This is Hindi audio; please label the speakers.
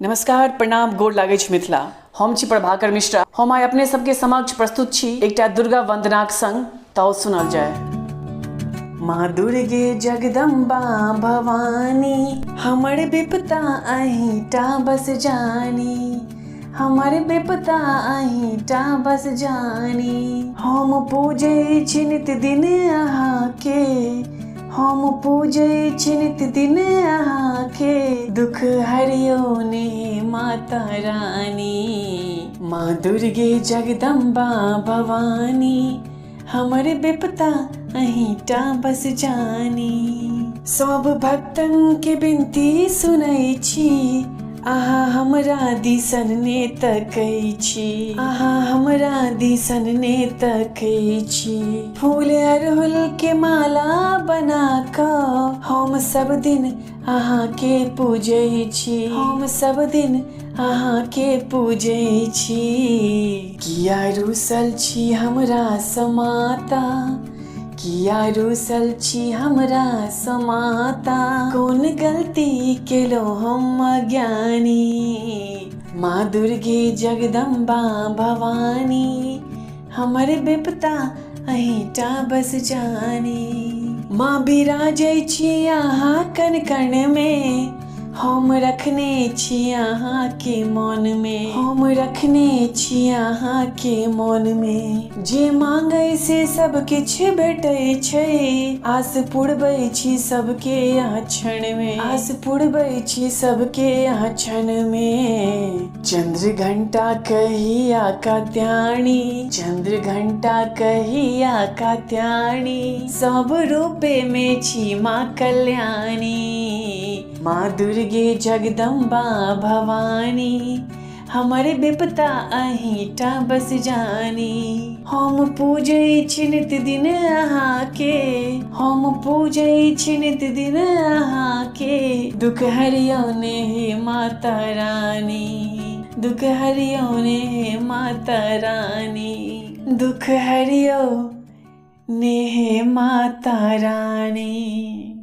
Speaker 1: नमस्कार, प्रणाम, गोड़ लागै छी मिथिला। हम छी प्रभाकर मिश्रा। हम आइ अपने सबके समक्ष प्रस्तुत छी एकटा दुर्गा वंदनाक संग। ताओ सुनल जाय। माँ दुर्गे जगदम्बा भवानी, हमर विपता अहिंटा बस जानी, हमर विपता अहिंटा बस जानी। हम पूजै छी नित दिन अहाँके, हम पूजै छी नित दिन अहाँके, दुख हरियो ने माता रानी। माँ दुर्गे जगदम्बा भवानी, हमर विपता अहिंटा बस जानी। सब भक्तन के बिनती सुनै छी, अहाँ हमरा दिसन ने तकै छी, अहाँ हमरा दिसन ने तकै छी। फूल अड़हुल के माला बना कऽ हम सब दिन अहाँ के पूजै छी, हम सब दिन अहाँ के पूजै छी। किया रुसल छी हमरा समाता, किया रुसल छी हमरा समाता, कोन गलती केलहुँ हम अज्ञानी। माँ दुर्गे जगदम्बा भवानी, हमर विपता अहिंटा बस जानी। माँ बिराजै छी अहाँ कण कण में, हम रखने छी अहाँ के मन में, हम रखने छी अहाँ के मन में। जे मांगै से सब किछ भेटै छै, आस पुरबै छी सबके आँचन में, आस पुरबै छी सबके आँचन में। चंद्र घंटा कहिया कात्यायनी, चंद्र घंटा कहिया कात्यायनी, सब रूपे में छी माँ कल्याणी। माँ दुर्गे जगदम्बा भवानी, हमर विपता अहिंटा बस जानी। हम पूजै छी नित दिन अहाँके, हम पूजै छी नित दिन अहाँके, दुख हरियो ने माता रानी, दुख हरियो ने माता रानी, दुख हरियो ने माता रानी।